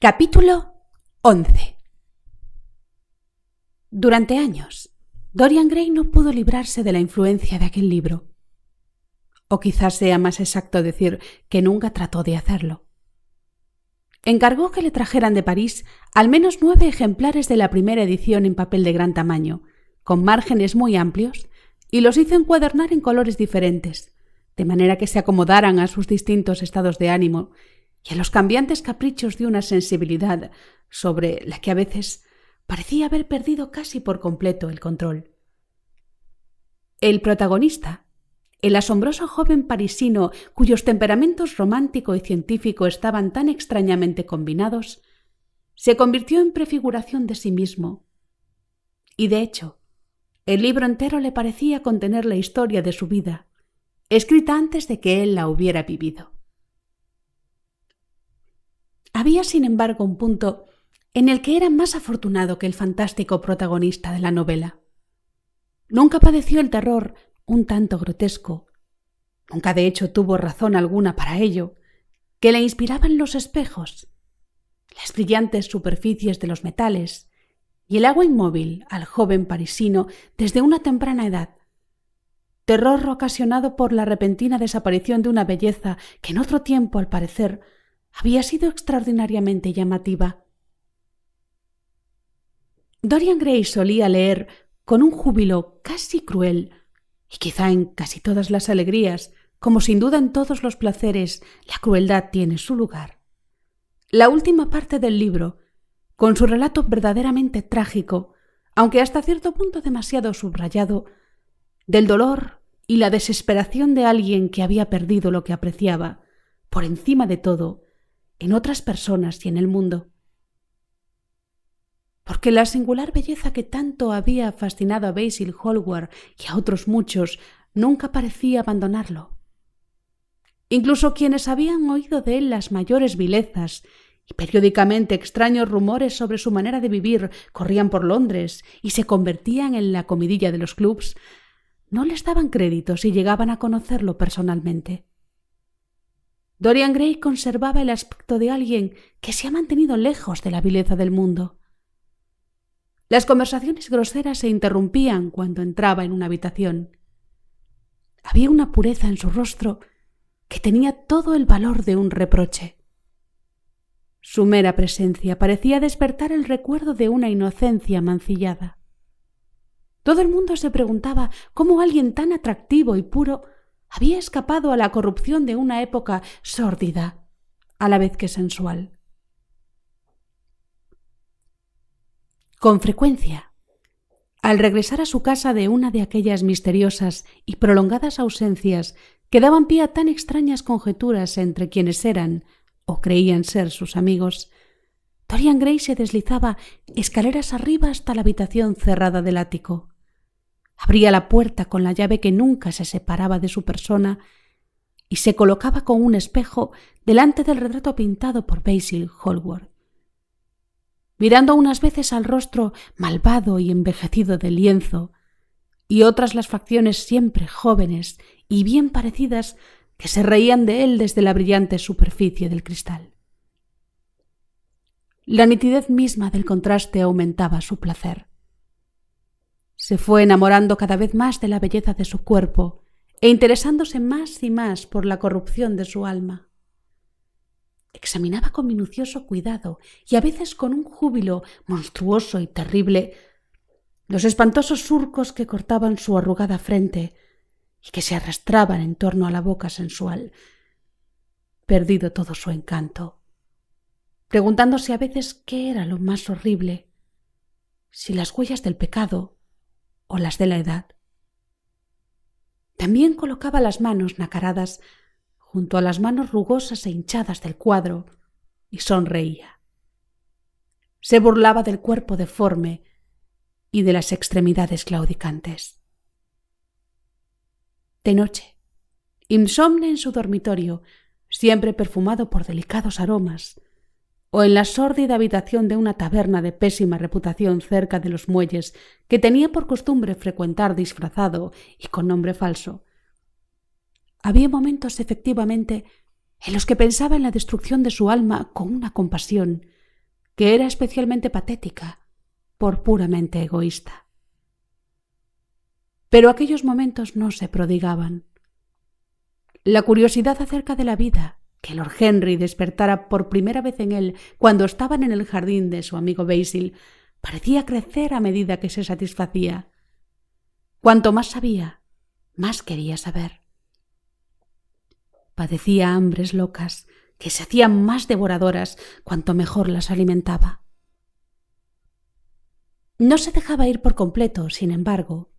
Capítulo 11. Durante años, Dorian Gray no pudo librarse de la influencia de aquel libro. O quizás sea más exacto decir que nunca trató de hacerlo. Encargó que le trajeran de París al menos 9 ejemplares de la primera edición en papel de gran tamaño, con márgenes muy amplios, y los hizo encuadernar en colores diferentes, de manera que se acomodaran a sus distintos estados de ánimo y a los cambiantes caprichos de una sensibilidad sobre la que a veces parecía haber perdido casi por completo el control. El protagonista, el asombroso joven parisino cuyos temperamentos romántico y científico estaban tan extrañamente combinados, se convirtió en prefiguración de sí mismo. Y de hecho, el libro entero le parecía contener la historia de su vida, escrita antes de que él la hubiera vivido. Había, sin embargo, un punto en el que era más afortunado que el fantástico protagonista de la novela. Nunca padeció el terror un tanto grotesco, nunca de hecho tuvo razón alguna para ello, que le inspiraban los espejos, las brillantes superficies de los metales y el agua inmóvil al joven parisino desde una temprana edad. Terror ocasionado por la repentina desaparición de una belleza que en otro tiempo, al parecer, había sido extraordinariamente llamativa. Dorian Gray solía leer con un júbilo casi cruel, y quizá en casi todas las alegrías, como sin duda en todos los placeres, la crueldad tiene su lugar. La última parte del libro, con su relato verdaderamente trágico, aunque hasta cierto punto demasiado subrayado, del dolor y la desesperación de alguien que había perdido lo que apreciaba, por encima de todo, en otras personas y en el mundo. Porque la singular belleza que tanto había fascinado a Basil Hallward y a otros muchos nunca parecía abandonarlo. Incluso quienes habían oído de él las mayores vilezas y periódicamente extraños rumores sobre su manera de vivir corrían por Londres y se convertían en la comidilla de los clubs, no les daban crédito si llegaban a conocerlo personalmente. Dorian Gray conservaba el aspecto de alguien que se ha mantenido lejos de la vileza del mundo. Las conversaciones groseras se interrumpían cuando entraba en una habitación. Había una pureza en su rostro que tenía todo el valor de un reproche. Su mera presencia parecía despertar el recuerdo de una inocencia mancillada. Todo el mundo se preguntaba cómo alguien tan atractivo y puro había escapado a la corrupción de una época sórdida, a la vez que sensual. Con frecuencia, al regresar a su casa de una de aquellas misteriosas y prolongadas ausencias que daban pie a tan extrañas conjeturas entre quienes eran o creían ser sus amigos, Dorian Gray se deslizaba escaleras arriba hasta la habitación cerrada del ático. Abría la puerta con la llave que nunca se separaba de su persona y se colocaba con un espejo delante del retrato pintado por Basil Hallward. Mirando unas veces al rostro malvado y envejecido del lienzo y otras las facciones siempre jóvenes y bien parecidas que se reían de él desde la brillante superficie del cristal. La nitidez misma del contraste aumentaba su placer. Se fue enamorando cada vez más de la belleza de su cuerpo e interesándose más y más por la corrupción de su alma. Examinaba con minucioso cuidado y a veces con un júbilo monstruoso y terrible los espantosos surcos que cortaban su arrugada frente y que se arrastraban en torno a la boca sensual, perdido todo su encanto, preguntándose a veces qué era lo más horrible, si las huellas del pecado o las de la edad. También colocaba las manos nacaradas junto a las manos rugosas e hinchadas del cuadro y sonreía. Se burlaba del cuerpo deforme y de las extremidades claudicantes. De noche, insomne en su dormitorio, siempre perfumado por delicados aromas, o en la sórdida habitación de una taberna de pésima reputación cerca de los muelles que tenía por costumbre frecuentar disfrazado y con nombre falso. Había momentos efectivamente en los que pensaba en la destrucción de su alma con una compasión que era especialmente patética por puramente egoísta. Pero aquellos momentos no se prodigaban. La curiosidad acerca de la vida que Lord Henry despertara por primera vez en él cuando estaban en el jardín de su amigo Basil parecía crecer a medida que se satisfacía. Cuanto más sabía, más quería saber. Padecía hambres locas que se hacían más devoradoras cuanto mejor las alimentaba. No se dejaba ir por completo, sin embargo,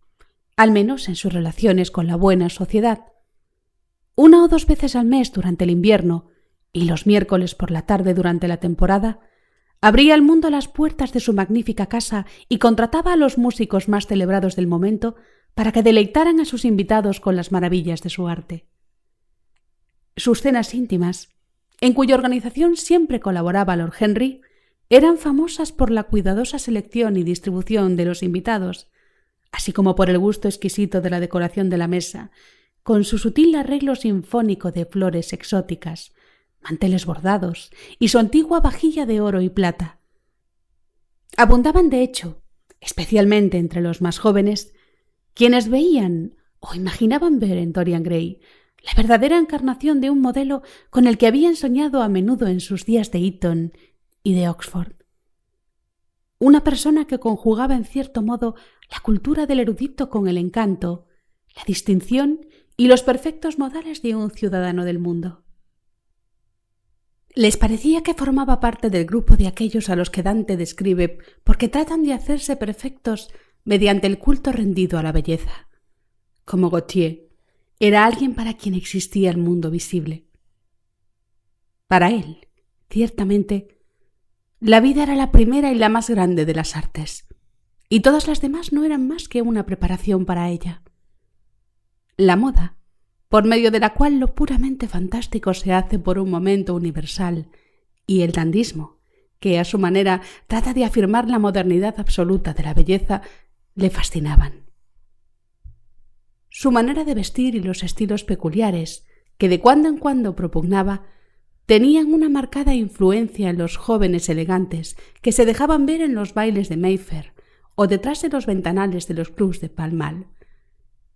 al menos en sus relaciones con la buena sociedad. 1 o 2 veces al mes durante el invierno y los miércoles por la tarde durante la temporada, abría al mundo las puertas de su magnífica casa y contrataba a los músicos más celebrados del momento para que deleitaran a sus invitados con las maravillas de su arte. Sus cenas íntimas, en cuya organización siempre colaboraba Lord Henry, eran famosas por la cuidadosa selección y distribución de los invitados, así como por el gusto exquisito de la decoración de la mesa, con su sutil arreglo sinfónico de flores exóticas, manteles bordados y su antigua vajilla de oro y plata. Abundaban, de hecho, especialmente entre los más jóvenes, quienes veían o imaginaban ver en Dorian Gray la verdadera encarnación de un modelo con el que habían soñado a menudo en sus días de Eton y de Oxford. Una persona que conjugaba en cierto modo la cultura del erudito con el encanto, la distinción y los perfectos modales de un ciudadano del mundo. Les parecía que formaba parte del grupo de aquellos a los que Dante describe porque tratan de hacerse perfectos mediante el culto rendido a la belleza. Como Gautier, era alguien para quien existía el mundo visible. Para él, ciertamente, la vida era la primera y la más grande de las artes, y todas las demás no eran más que una preparación para ella. La moda, por medio de la cual lo puramente fantástico se hace por un momento universal, y el dandismo, que a su manera trata de afirmar la modernidad absoluta de la belleza, le fascinaban. Su manera de vestir y los estilos peculiares, que de cuando en cuando propugnaba, tenían una marcada influencia en los jóvenes elegantes que se dejaban ver en los bailes de Mayfair o detrás de los ventanales de los clubs de Pall Mall,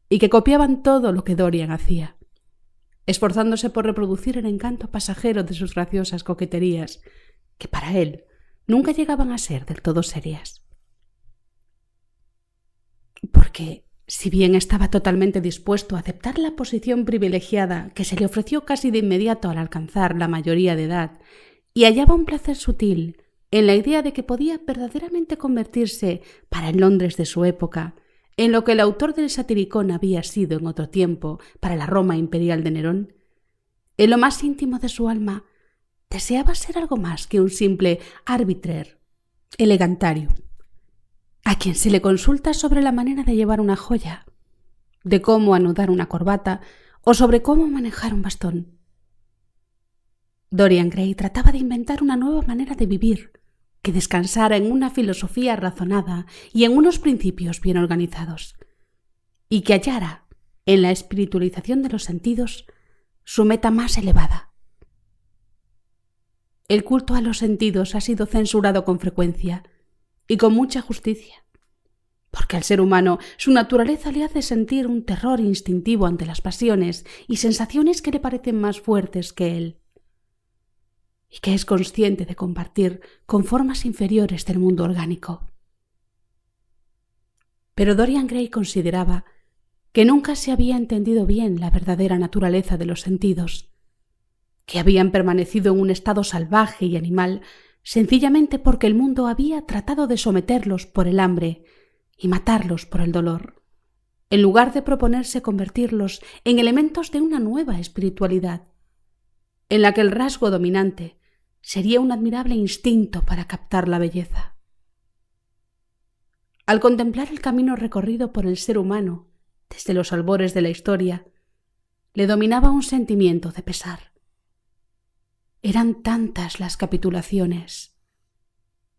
y que copiaban todo lo que Dorian hacía, esforzándose por reproducir el encanto pasajero de sus graciosas coqueterías, que para él nunca llegaban a ser del todo serias. Porque, si bien estaba totalmente dispuesto a aceptar la posición privilegiada que se le ofreció casi de inmediato al alcanzar la mayoría de edad, y hallaba un placer sutil en la idea de que podía verdaderamente convertirse, para el Londres de su época, en lo que el autor del Satiricón había sido en otro tiempo para la Roma imperial de Nerón, en lo más íntimo de su alma deseaba ser algo más que un simple arbiter elegantarium, a quien se le consulta sobre la manera de llevar una joya, de cómo anudar una corbata o sobre cómo manejar un bastón. Dorian Gray trataba de inventar una nueva manera de vivir que descansara en una filosofía razonada y en unos principios bien organizados, y que hallara en la espiritualización de los sentidos su meta más elevada. El culto a los sentidos ha sido censurado con frecuencia y con mucha justicia, porque al ser humano su naturaleza le hace sentir un terror instintivo ante las pasiones y sensaciones que le parecen más fuertes que él, y que es consciente de compartir con formas inferiores del mundo orgánico. Pero Dorian Gray consideraba que nunca se había entendido bien la verdadera naturaleza de los sentidos, que habían permanecido en un estado salvaje y animal sencillamente porque el mundo había tratado de someterlos por el hambre y matarlos por el dolor, en lugar de proponerse convertirlos en elementos de una nueva espiritualidad, en la que el rasgo dominante sería un admirable instinto para captar la belleza. Al contemplar el camino recorrido por el ser humano desde los albores de la historia, le dominaba un sentimiento de pesar. Eran tantas las capitulaciones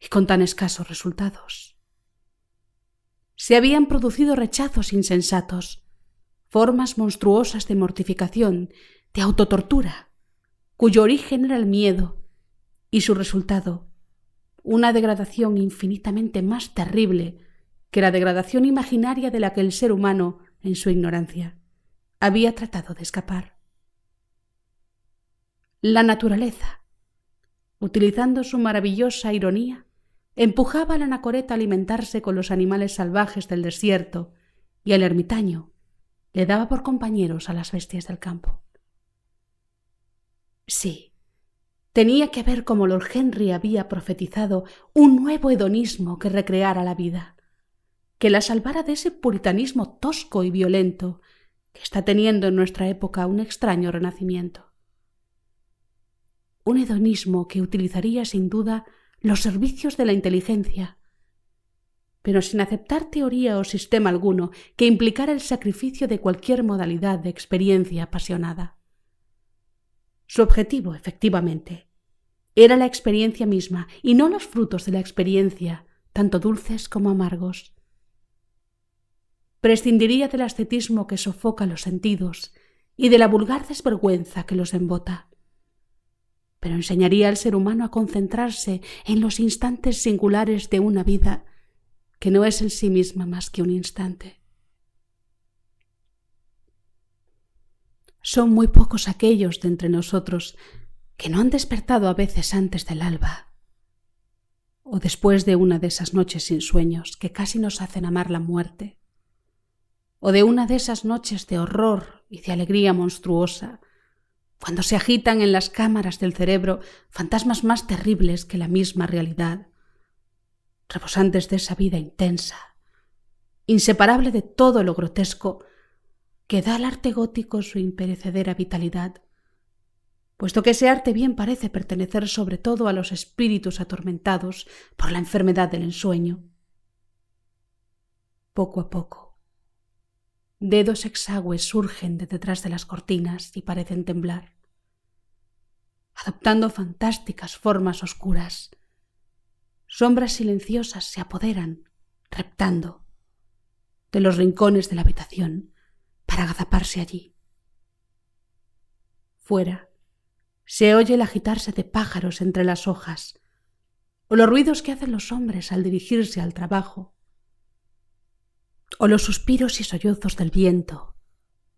y con tan escasos resultados. Se habían producido rechazos insensatos, formas monstruosas de mortificación, de autotortura, cuyo origen era el miedo, y su resultado, una degradación infinitamente más terrible que la degradación imaginaria de la que el ser humano, en su ignorancia, había tratado de escapar. La naturaleza, utilizando su maravillosa ironía, empujaba al anacoreta a alimentarse con los animales salvajes del desierto y al ermitaño le daba por compañeros a las bestias del campo. Sí, tenía que haber, como Lord Henry había profetizado, un nuevo hedonismo que recreara la vida, que la salvara de ese puritanismo tosco y violento que está teniendo en nuestra época un extraño renacimiento. Un hedonismo que utilizaría sin duda los servicios de la inteligencia, pero sin aceptar teoría o sistema alguno que implicara el sacrificio de cualquier modalidad de experiencia apasionada. Su objetivo, efectivamente, era la experiencia misma y no los frutos de la experiencia, tanto dulces como amargos. Prescindiría del ascetismo que sofoca los sentidos y de la vulgar desvergüenza que los embota, pero enseñaría al ser humano a concentrarse en los instantes singulares de una vida que no es en sí misma más que un instante. Son muy pocos aquellos de entre nosotros que no han despertado a veces antes del alba o después de una de esas noches sin sueños que casi nos hacen amar la muerte, o de una de esas noches de horror y de alegría monstruosa, cuando se agitan en las cámaras del cerebro fantasmas más terribles que la misma realidad, rebosantes de esa vida intensa, inseparable de todo lo grotesco, que da al arte gótico su imperecedera vitalidad, puesto que ese arte bien parece pertenecer sobre todo a los espíritus atormentados por la enfermedad del ensueño. Poco a poco, dedos exagües surgen de detrás de las cortinas y parecen temblar, adoptando fantásticas formas oscuras. Sombras silenciosas se apoderan, reptando, de los rincones de la habitación para agazaparse allí. Fuera se oye el agitarse de pájaros entre las hojas, o los ruidos que hacen los hombres al dirigirse al trabajo, o los suspiros y sollozos del viento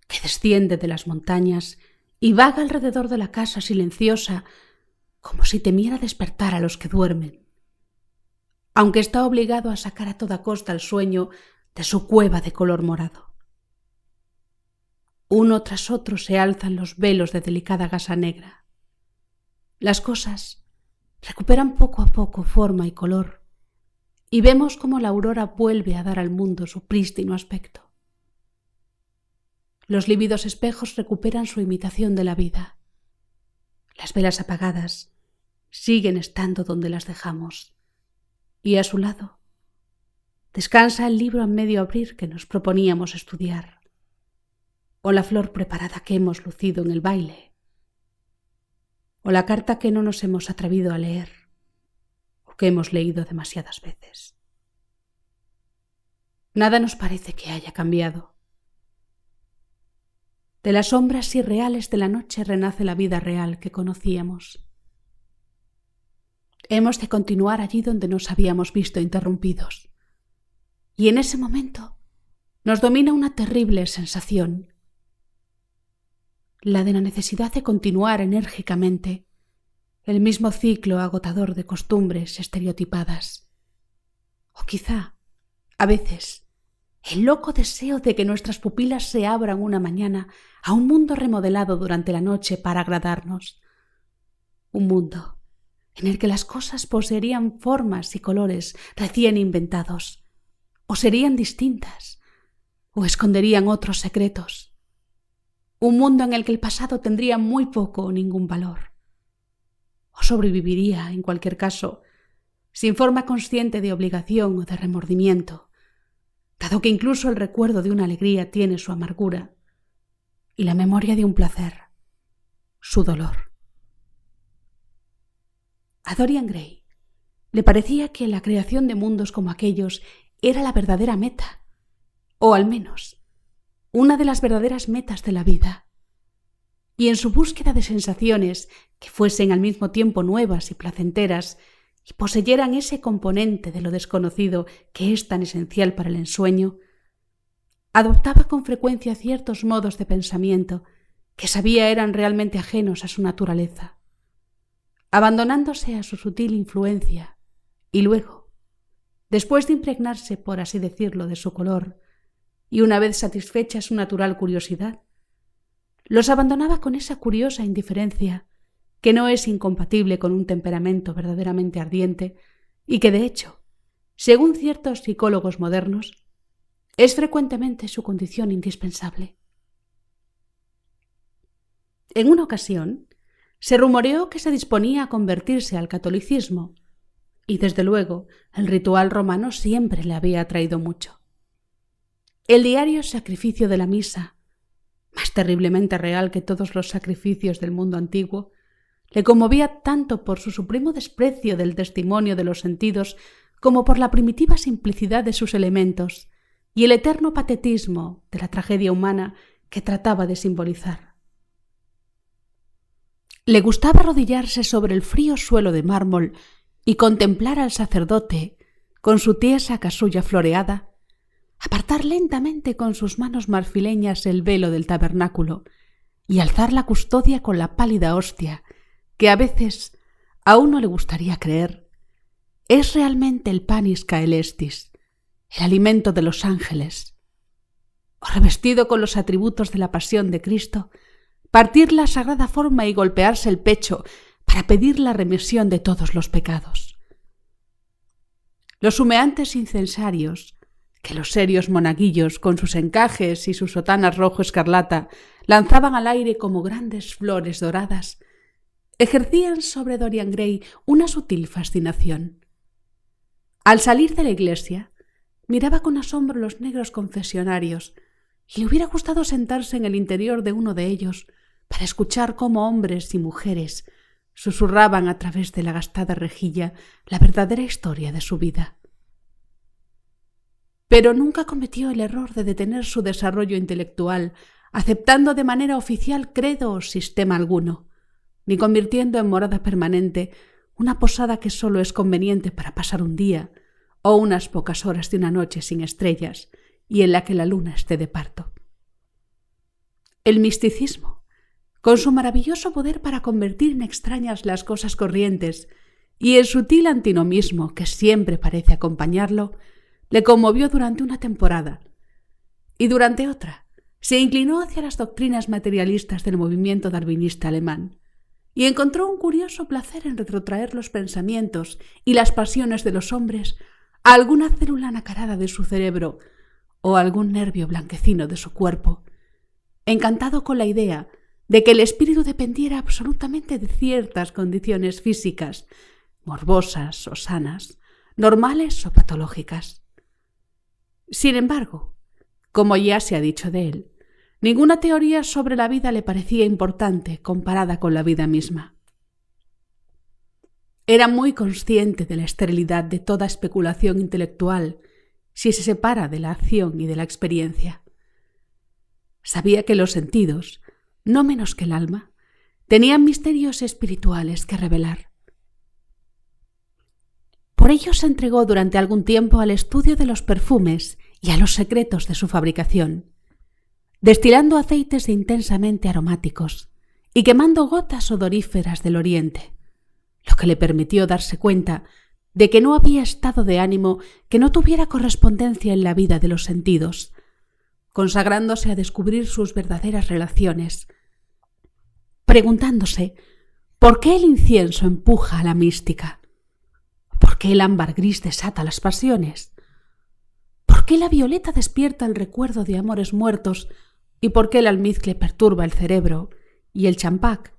que desciende de las montañas y vaga alrededor de la casa silenciosa como si temiera despertar a los que duermen, aunque está obligado a sacar a toda costa el sueño de su cueva de color morado. Uno tras otro se alzan los velos de delicada gasa negra. Las cosas recuperan poco a poco forma y color, y vemos cómo la aurora vuelve a dar al mundo su prístino aspecto. Los lívidos espejos recuperan su imitación de la vida. Las velas apagadas siguen estando donde las dejamos, y a su lado descansa el libro a medio abrir que nos proponíamos estudiar, o la flor preparada que hemos lucido en el baile, o la carta que no nos hemos atrevido a leer, o que hemos leído demasiadas veces. Nada nos parece que haya cambiado. De las sombras irreales de la noche renace la vida real que conocíamos. Hemos de continuar allí donde nos habíamos visto interrumpidos. Y en ese momento nos domina una terrible sensación, la de la necesidad de continuar enérgicamente el mismo ciclo agotador de costumbres estereotipadas. O quizá, a veces, el loco deseo de que nuestras pupilas se abran una mañana a un mundo remodelado durante la noche para agradarnos. Un mundo en el que las cosas poseerían formas y colores recién inventados, o serían distintas, o esconderían otros secretos. Un mundo en el que el pasado tendría muy poco o ningún valor, o sobreviviría, en cualquier caso, sin forma consciente de obligación o de remordimiento, dado que incluso el recuerdo de una alegría tiene su amargura y la memoria de un placer, su dolor. A Dorian Gray le parecía que la creación de mundos como aquellos era la verdadera meta, o al menos una de las verdaderas metas de la vida, y en su búsqueda de sensaciones que fuesen al mismo tiempo nuevas y placenteras, y poseyeran ese componente de lo desconocido que es tan esencial para el ensueño, adoptaba con frecuencia ciertos modos de pensamiento que sabía eran realmente ajenos a su naturaleza, abandonándose a su sutil influencia, y luego, después de impregnarse, por así decirlo, de su color, y una vez satisfecha su natural curiosidad, los abandonaba con esa curiosa indiferencia que no es incompatible con un temperamento verdaderamente ardiente y que, de hecho, según ciertos psicólogos modernos, es frecuentemente su condición indispensable. En una ocasión, se rumoreó que se disponía a convertirse al catolicismo, y desde luego el ritual romano siempre le había atraído mucho. El diario sacrificio de la misa, más terriblemente real que todos los sacrificios del mundo antiguo, le conmovía tanto por su supremo desprecio del testimonio de los sentidos como por la primitiva simplicidad de sus elementos y el eterno patetismo de la tragedia humana que trataba de simbolizar. Le gustaba arrodillarse sobre el frío suelo de mármol y contemplar al sacerdote, con su tiesa casulla floreada, apartar lentamente con sus manos marfileñas el velo del tabernáculo y alzar la custodia con la pálida hostia, que a veces a uno le gustaría creer es realmente el panis caelestis, el alimento de los ángeles, o revestido con los atributos de la pasión de Cristo, partir la sagrada forma y golpearse el pecho para pedir la remisión de todos los pecados. Los humeantes incensarios que los serios monaguillos, con sus encajes y sus sotanas rojo escarlata, lanzaban al aire como grandes flores doradas, ejercían sobre Dorian Gray una sutil fascinación. Al salir de la iglesia, miraba con asombro los negros confesionarios y le hubiera gustado sentarse en el interior de uno de ellos para escuchar cómo hombres y mujeres susurraban a través de la gastada rejilla la verdadera historia de su vida. Pero nunca cometió el error de detener su desarrollo intelectual, aceptando de manera oficial credo o sistema alguno, ni convirtiendo en morada permanente una posada que solo es conveniente para pasar un día o unas pocas horas de una noche sin estrellas y en la que la luna esté de parto. El misticismo, con su maravilloso poder para convertir en extrañas las cosas corrientes y el sutil antinomismo que siempre parece acompañarlo, le conmovió durante una temporada y durante otra se inclinó hacia las doctrinas materialistas del movimiento darwinista alemán y encontró un curioso placer en retrotraer los pensamientos y las pasiones de los hombres a alguna célula nacarada de su cerebro o a algún nervio blanquecino de su cuerpo, encantado con la idea de que el espíritu dependiera absolutamente de ciertas condiciones físicas, morbosas o sanas, normales o patológicas. Sin embargo, como ya se ha dicho de él, ninguna teoría sobre la vida le parecía importante comparada con la vida misma. Era muy consciente de la esterilidad de toda especulación intelectual si se separa de la acción y de la experiencia. Sabía que los sentidos, no menos que el alma, tenían misterios espirituales que revelar. Por ello se entregó durante algún tiempo al estudio de los perfumes y a los secretos de su fabricación, destilando aceites intensamente aromáticos y quemando gotas odoríferas del oriente, lo que le permitió darse cuenta de que no había estado de ánimo que no tuviera correspondencia en la vida de los sentidos, consagrándose a descubrir sus verdaderas relaciones, preguntándose por qué el incienso empuja a la mística, por qué el ámbar gris desata las pasiones, por qué la violeta despierta el recuerdo de amores muertos y por qué el almizcle perturba el cerebro y el champac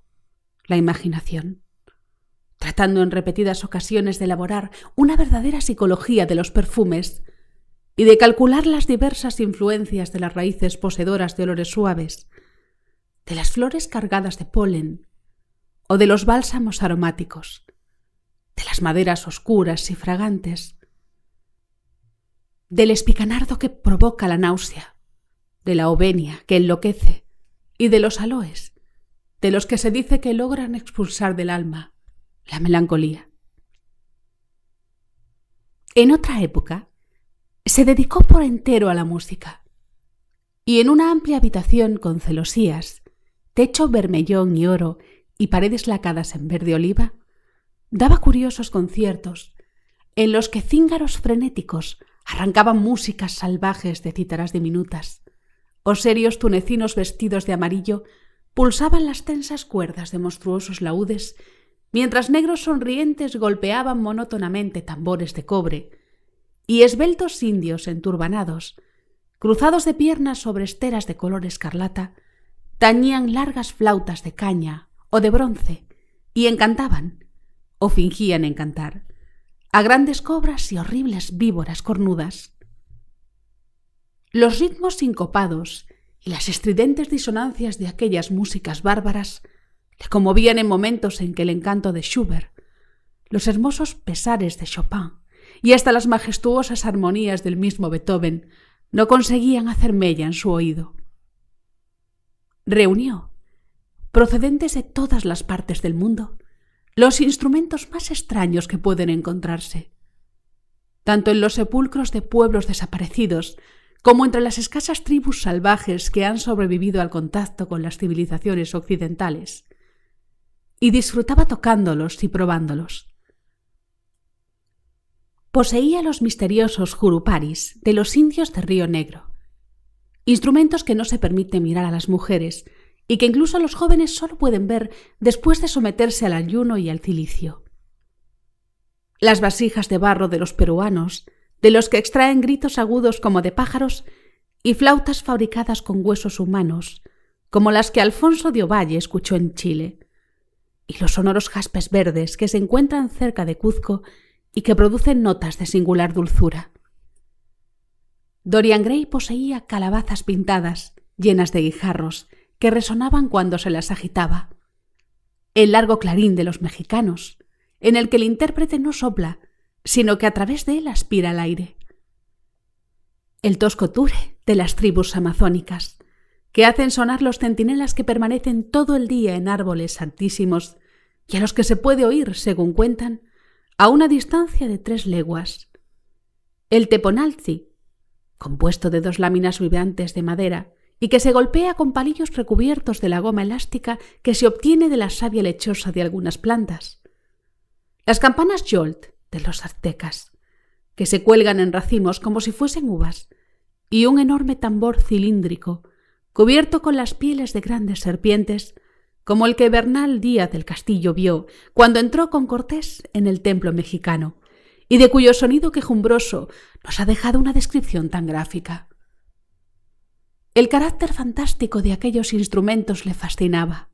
la imaginación, tratando en repetidas ocasiones de elaborar una verdadera psicología de los perfumes y de calcular las diversas influencias de las raíces poseedoras de olores suaves, de las flores cargadas de polen o de los bálsamos aromáticos, de las maderas oscuras y fragantes, del espicanardo que provoca la náusea, de la ovenia que enloquece y de los aloes, de los que se dice que logran expulsar del alma la melancolía. En otra época, se dedicó por entero a la música, y en una amplia habitación con celosías, techo bermellón y oro y paredes lacadas en verde oliva, daba curiosos conciertos en los que cíngaros frenéticos arrancaban músicas salvajes de cítaras diminutas, o serios tunecinos vestidos de amarillo pulsaban las tensas cuerdas de monstruosos laúdes, mientras negros sonrientes golpeaban monótonamente tambores de cobre, y esbeltos indios enturbanados, cruzados de piernas sobre esteras de color escarlata, tañían largas flautas de caña o de bronce y encantaban, o fingían encantar, a grandes cobras y horribles víboras cornudas. Los ritmos sincopados y las estridentes disonancias de aquellas músicas bárbaras le conmovían en momentos en que el encanto de Schubert, los hermosos pesares de Chopin y hasta las majestuosas armonías del mismo Beethoven no conseguían hacer mella en su oído. Reunió, procedentes de todas las partes del mundo, los instrumentos más extraños que pueden encontrarse, tanto en los sepulcros de pueblos desaparecidos como entre las escasas tribus salvajes que han sobrevivido al contacto con las civilizaciones occidentales, y disfrutaba tocándolos y probándolos. Poseía los misteriosos juruparis de los indios de Río Negro, instrumentos que no se permite mirar a las mujeres y que incluso los jóvenes solo pueden ver después de someterse al ayuno y al cilicio. Las vasijas de barro de los peruanos, de los que extraen gritos agudos como de pájaros, y flautas fabricadas con huesos humanos, como las que Alfonso de Ovalle escuchó en Chile, y los sonoros jaspes verdes que se encuentran cerca de Cuzco y que producen notas de singular dulzura. Dorian Gray poseía calabazas pintadas, llenas de guijarros, que resonaban cuando se las agitaba. El largo clarín de los mexicanos, en el que el intérprete no sopla, sino que a través de él aspira el aire. El tosco ture de las tribus amazónicas, que hacen sonar los centinelas que permanecen todo el día en árboles altísimos y a los que se puede oír, según cuentan, a una distancia de 3 leguas. El teponalzi, compuesto de 2 láminas vibrantes de madera y que se golpea con palillos recubiertos de la goma elástica que se obtiene de la savia lechosa de algunas plantas. Las campanas yolt de los aztecas, que se cuelgan en racimos como si fuesen uvas, y un enorme tambor cilíndrico, cubierto con las pieles de grandes serpientes, como el que Bernal Díaz del Castillo vio cuando entró con Cortés en el templo mexicano, y de cuyo sonido quejumbroso nos ha dejado una descripción tan gráfica. El carácter fantástico de aquellos instrumentos le fascinaba,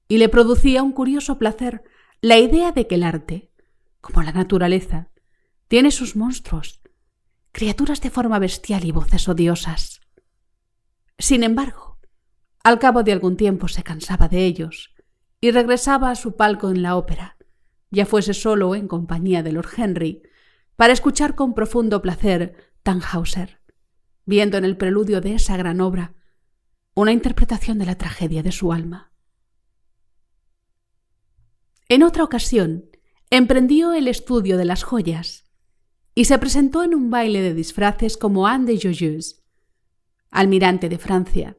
y le producía un curioso placer la idea de que el arte, como la naturaleza, tiene sus monstruos, criaturas de forma bestial y voces odiosas. Sin embargo, al cabo de algún tiempo se cansaba de ellos y regresaba a su palco en la ópera, ya fuese solo o en compañía de Lord Henry, para escuchar con profundo placer Tannhäuser, viendo en el preludio de esa gran obra una interpretación de la tragedia de su alma. En otra ocasión, emprendió el estudio de las joyas y se presentó en un baile de disfraces como Anne de Joyeuse, almirante de Francia,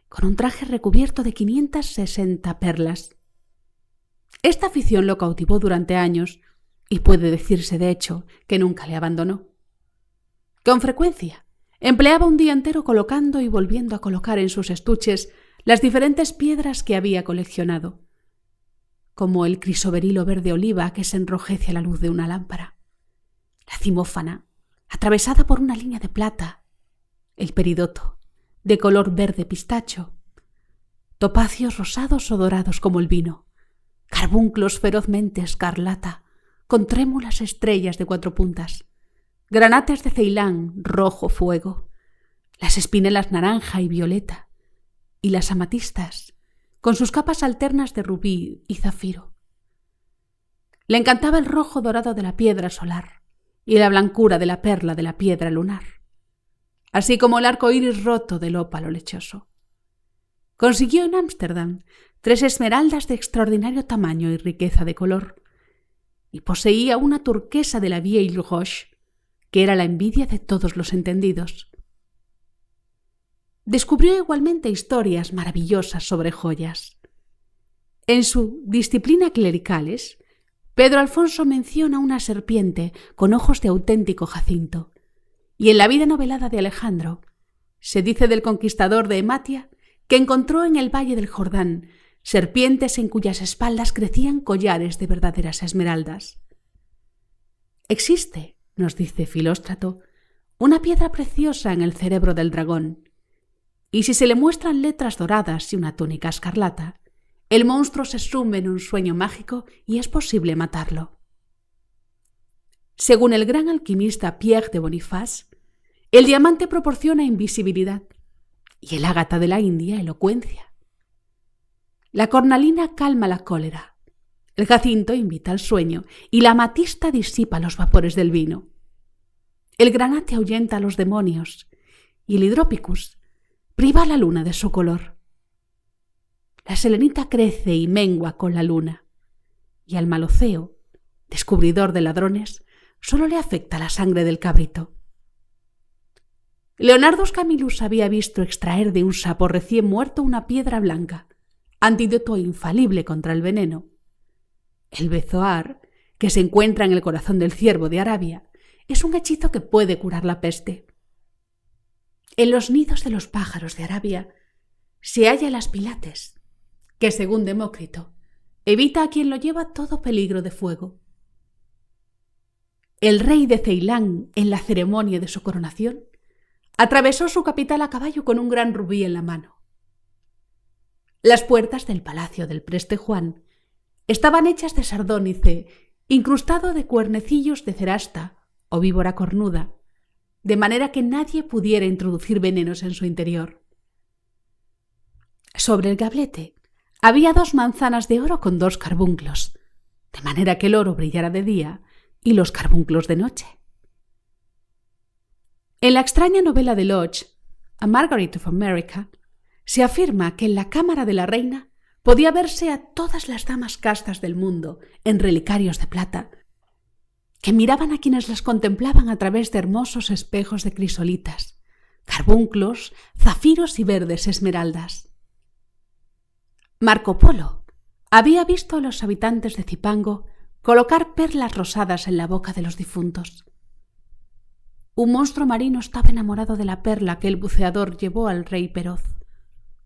con un traje recubierto de 560 perlas. Esta afición lo cautivó durante años y puede decirse, de hecho, que nunca le abandonó. Con frecuencia, empleaba un día entero colocando y volviendo a colocar en sus estuches las diferentes piedras que había coleccionado, como el crisoberilo verde oliva que se enrojece a la luz de una lámpara, la cimófana, atravesada por una línea de plata, el peridoto, de color verde pistacho, topacios rosados o dorados como el vino, carbunclos ferozmente escarlata, con trémulas estrellas de 4 puntas, granates de Ceilán rojo fuego, las espinelas naranja y violeta, y las amatistas, con sus capas alternas de rubí y zafiro. Le encantaba el rojo dorado de la piedra solar y la blancura de la perla de la piedra lunar, así como el arco iris roto del ópalo lechoso. Consiguió en Ámsterdam 3 esmeraldas de extraordinario tamaño y riqueza de color, y poseía una turquesa de la Vieille Roche, que era la envidia de todos los entendidos. Descubrió igualmente historias maravillosas sobre joyas. En su Disciplina Clericales, Pedro Alfonso menciona una serpiente con ojos de auténtico jacinto, y en la vida novelada de Alejandro se dice del conquistador de Ematia que encontró en el valle del Jordán serpientes en cuyas espaldas crecían collares de verdaderas esmeraldas. Existe, nos dice Filóstrato, una piedra preciosa en el cerebro del dragón, y si se le muestran letras doradas y una túnica escarlata, el monstruo se sume en un sueño mágico y es posible matarlo. Según el gran alquimista Pierre de Boniface, el diamante proporciona invisibilidad y el ágata de la India elocuencia. La cornalina calma la cólera, el jacinto invita al sueño y la amatista disipa los vapores del vino. El granate ahuyenta a los demonios y el hidropicus priva a la luna de su color. La selenita crece y mengua con la luna, y al maloceo, descubridor de ladrones, solo le afecta la sangre del cabrito. Leonardo Camillus había visto extraer de un sapo recién muerto una piedra blanca, antídoto infalible contra el veneno. El bezoar, que se encuentra en el corazón del ciervo de Arabia, es un hechizo que puede curar la peste. En los nidos de los pájaros de Arabia se halla el aspilates, que, según Demócrito, evita a quien lo lleva todo peligro de fuego. El rey de Ceilán, en la ceremonia de su coronación, atravesó su capital a caballo con un gran rubí en la mano. Las puertas del palacio del preste Juan estaban hechas de sardónice, incrustado de cuernecillos de cerasta o víbora cornuda, de manera que nadie pudiera introducir venenos en su interior. Sobre el gablete había 2 manzanas de oro con 2 carbunclos, de manera que el oro brillara de día y los carbunclos de noche. En la extraña novela de Lodge, A Margaret of America, se afirma que en la cámara de la reina podía verse a todas las damas castas del mundo en relicarios de plata, que miraban a quienes las contemplaban a través de hermosos espejos de crisolitas, carbunclos, zafiros y verdes esmeraldas. Marco Polo había visto a los habitantes de Cipango colocar perlas rosadas en la boca de los difuntos. Un monstruo marino estaba enamorado de la perla que el buceador llevó al rey Peroz,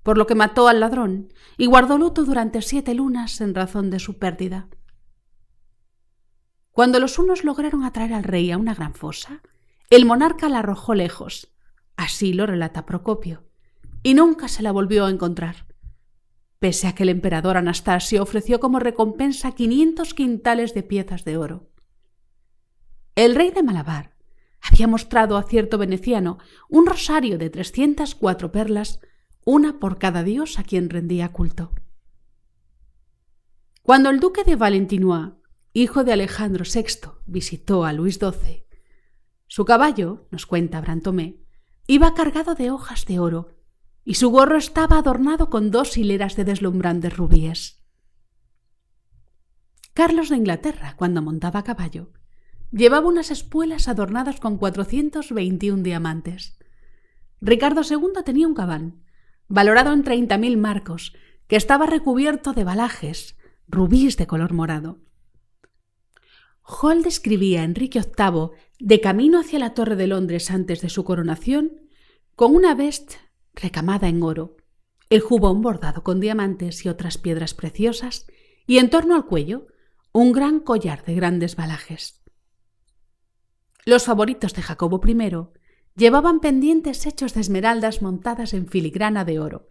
por lo que mató al ladrón y guardó luto durante 7 lunas en razón de su pérdida. Cuando los hunos lograron atraer al rey a una gran fosa, el monarca la arrojó lejos, así lo relata Procopio, y nunca se la volvió a encontrar, pese a que el emperador Anastasio ofreció como recompensa 500 quintales de piezas de oro. El rey de Malabar había mostrado a cierto veneciano un rosario de 304 perlas, una por cada dios a quien rendía culto. Cuando el duque de Valentinois, hijo de Alejandro VI, visitó a Luis XII, su caballo, nos cuenta Brantomé, iba cargado de hojas de oro y su gorro estaba adornado con 2 hileras de deslumbrantes rubíes. Carlos de Inglaterra, cuando montaba a caballo, llevaba unas espuelas adornadas con 421 diamantes. Ricardo II tenía un gabán, valorado en 30.000 marcos, que estaba recubierto de balajes, rubíes de color morado. Hall describía a Enrique VIII de camino hacia la Torre de Londres antes de su coronación con una veste recamada en oro, el jubón bordado con diamantes y otras piedras preciosas, y en torno al cuello un gran collar de grandes balajes. Los favoritos de Jacobo I llevaban pendientes hechos de esmeraldas montadas en filigrana de oro.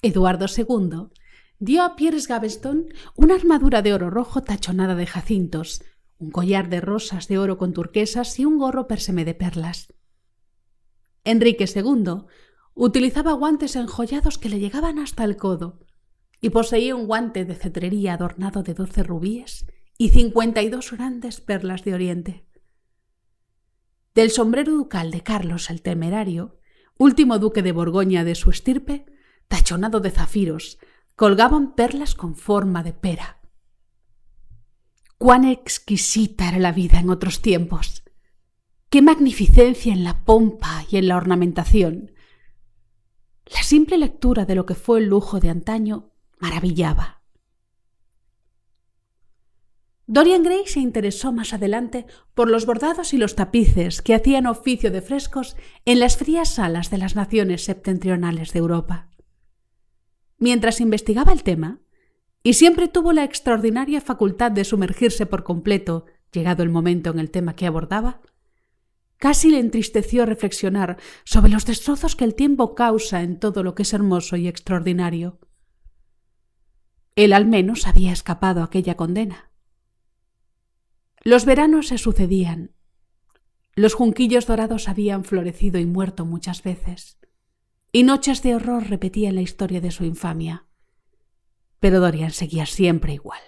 Eduardo II dio a Piers Gaveston una armadura de oro rojo tachonada de jacintos, un collar de rosas de oro con turquesas y un gorro persemé de perlas. Enrique II utilizaba guantes enjollados que le llegaban hasta el codo y poseía un guante de cetrería adornado de 12 rubíes y 52 grandes perlas de Oriente. Del sombrero ducal de Carlos el Temerario, último duque de Borgoña de su estirpe, tachonado de zafiros, colgaban perlas con forma de pera. Cuán exquisita era la vida en otros tiempos, ¡Qué magnificencia en la pompa y en la ornamentación! La simple lectura de lo que fue el lujo de antaño maravillaba. Dorian Gray se interesó más adelante por los bordados y los tapices que hacían oficio de frescos en las frías salas de las naciones septentrionales de Europa. Mientras investigaba el tema, y siempre tuvo la extraordinaria facultad de sumergirse por completo, llegado el momento en el tema que abordaba, casi le entristeció reflexionar sobre los destrozos que el tiempo causa en todo lo que es hermoso y extraordinario. Él al menos había escapado a aquella condena. Los veranos se sucedían. Los junquillos dorados habían florecido y muerto muchas veces, y noches de horror repetían la historia de su infamia. Pero Dorian seguía siempre igual.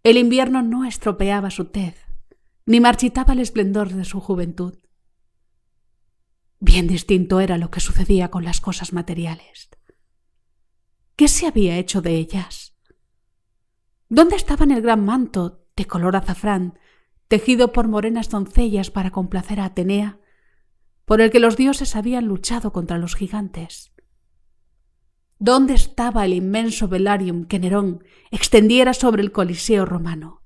El invierno no estropeaba su tez, ni marchitaba el esplendor de su juventud. Bien distinto era lo que sucedía con las cosas materiales. ¿Qué se había hecho de ellas? ¿Dónde estaban el gran manto de color azafrán, tejido por morenas doncellas para complacer a Atenea, por el que los dioses habían luchado contra los gigantes? ¿Dónde estaba el inmenso velarium que Nerón extendiera sobre el Coliseo romano?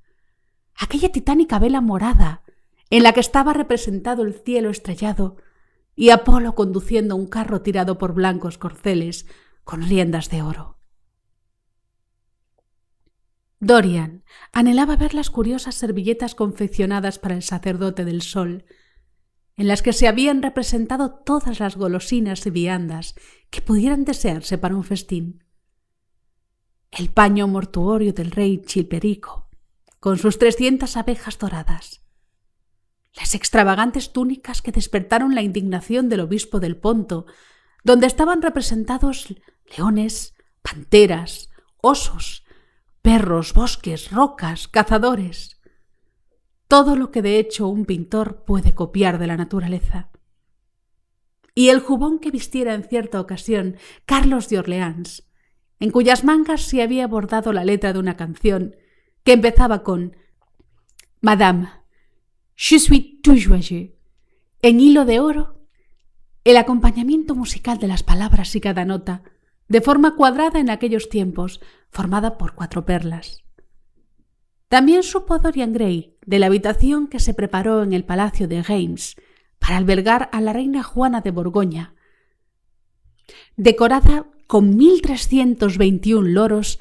Aquella titánica vela morada en la que estaba representado el cielo estrellado y Apolo conduciendo un carro tirado por blancos corceles con riendas de oro. Dorian anhelaba ver las curiosas servilletas confeccionadas para el sacerdote del sol, en las que se habían representado todas las golosinas y viandas que pudieran desearse para un festín. El paño mortuorio del rey Chilperico, con sus 300 abejas doradas. Las extravagantes túnicas que despertaron la indignación del obispo del Ponto, donde estaban representados leones, panteras, osos, perros, bosques, rocas, cazadores. Todo lo que de hecho un pintor puede copiar de la naturaleza. Y el jubón que vistiera en cierta ocasión Carlos de Orleans, en cuyas mangas se había bordado la letra de una canción que empezaba con Madame, je suis tout joyeux, en hilo de oro, el acompañamiento musical de las palabras y cada nota, de forma cuadrada en aquellos tiempos, formada por 4 perlas. También supo Dorian Gray de la habitación que se preparó en el palacio de Reims para albergar a la reina Juana de Borgoña, decorada con 1.321 loros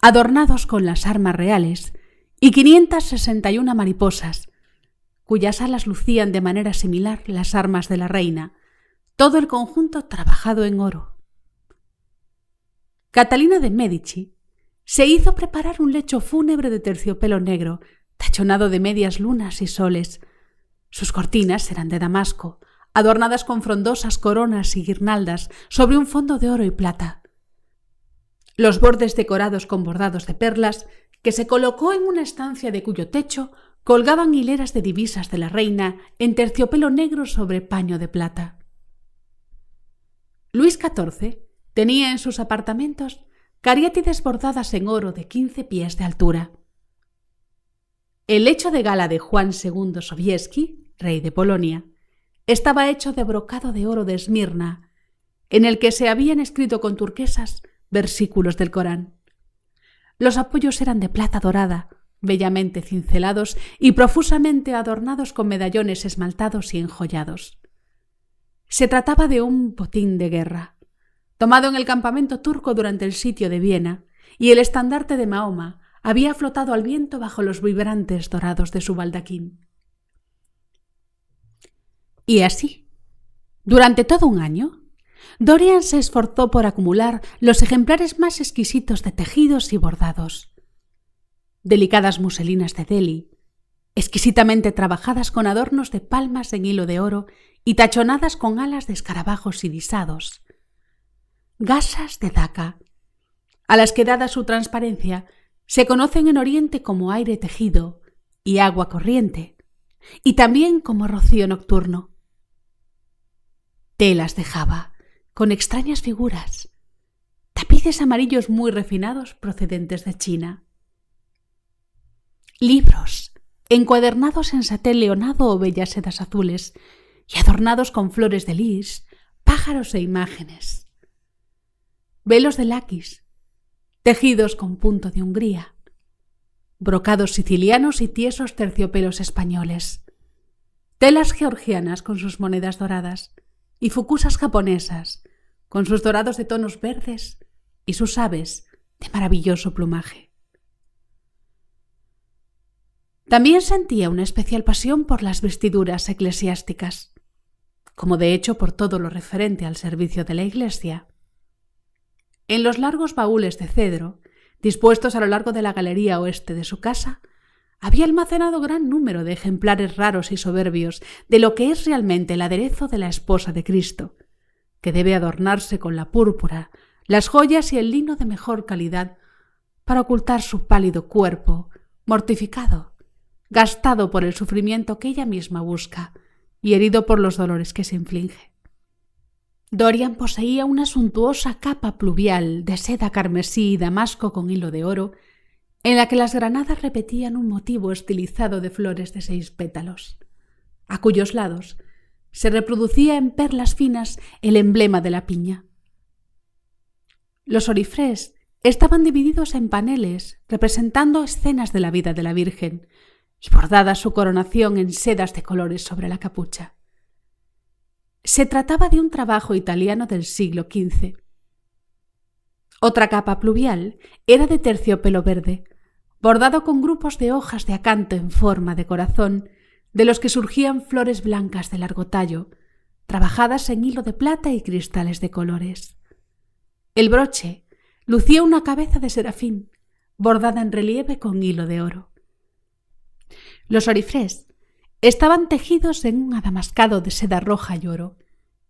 adornados con las armas reales y 561 mariposas, cuyas alas lucían de manera similar las armas de la reina, todo el conjunto trabajado en oro. Catalina de Médici se hizo preparar un lecho fúnebre de terciopelo negro, tachonado de medias lunas y soles. Sus cortinas eran de damasco, adornadas con frondosas coronas y guirnaldas sobre un fondo de oro y plata. Los bordes decorados con bordados de perlas, que se colocó en una estancia de cuyo techo colgaban hileras de divisas de la reina en terciopelo negro sobre paño de plata. Luis XIV tenía en sus apartamentos cariátides bordadas en oro de 15 pies de altura. El lecho de gala de Juan II Sobieski, rey de Polonia, estaba hecho de brocado de oro de Esmirna, en el que se habían escrito con turquesas versículos del Corán. Los apoyos eran de plata dorada, bellamente cincelados y profusamente adornados con medallones esmaltados y enjollados. Se trataba de un botín de guerra, tomado en el campamento turco durante el sitio de Viena, y el estandarte de Mahoma había flotado al viento bajo los vibrantes dorados de su baldaquín. Y así, durante todo un año, Dorian se esforzó por acumular los ejemplares más exquisitos de tejidos y bordados. Delicadas muselinas de Delhi, exquisitamente trabajadas con adornos de palmas en hilo de oro y tachonadas con alas de escarabajos irisados. Gasas de Daca, a las que, dada su transparencia, se conocen en Oriente como aire tejido y agua corriente, y también como rocío nocturno. Telas de Java, con extrañas figuras, tapices amarillos muy refinados procedentes de China. Libros, encuadernados en saté leonado o bellas sedas azules y adornados con flores de lis, pájaros e imágenes. Velos de laquis, tejidos con punto de Hungría, brocados sicilianos y tiesos terciopelos españoles, telas georgianas con sus monedas doradas y fucusas japonesas con sus dorados de tonos verdes y sus aves de maravilloso plumaje. También sentía una especial pasión por las vestiduras eclesiásticas, como de hecho por todo lo referente al servicio de la Iglesia. En los largos baúles de cedro, dispuestos a lo largo de la galería oeste de su casa, había almacenado gran número de ejemplares raros y soberbios de lo que es realmente el aderezo de la esposa de Cristo, que debe adornarse con la púrpura, las joyas y el lino de mejor calidad para ocultar su pálido cuerpo, mortificado, gastado por el sufrimiento que ella misma busca y herido por los dolores que se inflige. Dorian poseía una suntuosa capa pluvial de seda carmesí y damasco con hilo de oro, en la que las granadas repetían un motivo estilizado de flores de 6 pétalos, a cuyos lados se reproducía en perlas finas el emblema de la piña. Los orifrés estaban divididos en paneles representando escenas de la vida de la Virgen y bordada su coronación en sedas de colores sobre la capucha. Se trataba de un trabajo italiano del siglo XV. Otra capa pluvial era de terciopelo verde, bordado con grupos de hojas de acanto en forma de corazón, de los que surgían flores blancas de largo tallo, trabajadas en hilo de plata y cristales de colores. El broche lucía una cabeza de serafín, bordada en relieve con hilo de oro. Los orifrés estaban tejidos en un adamascado de seda roja y oro,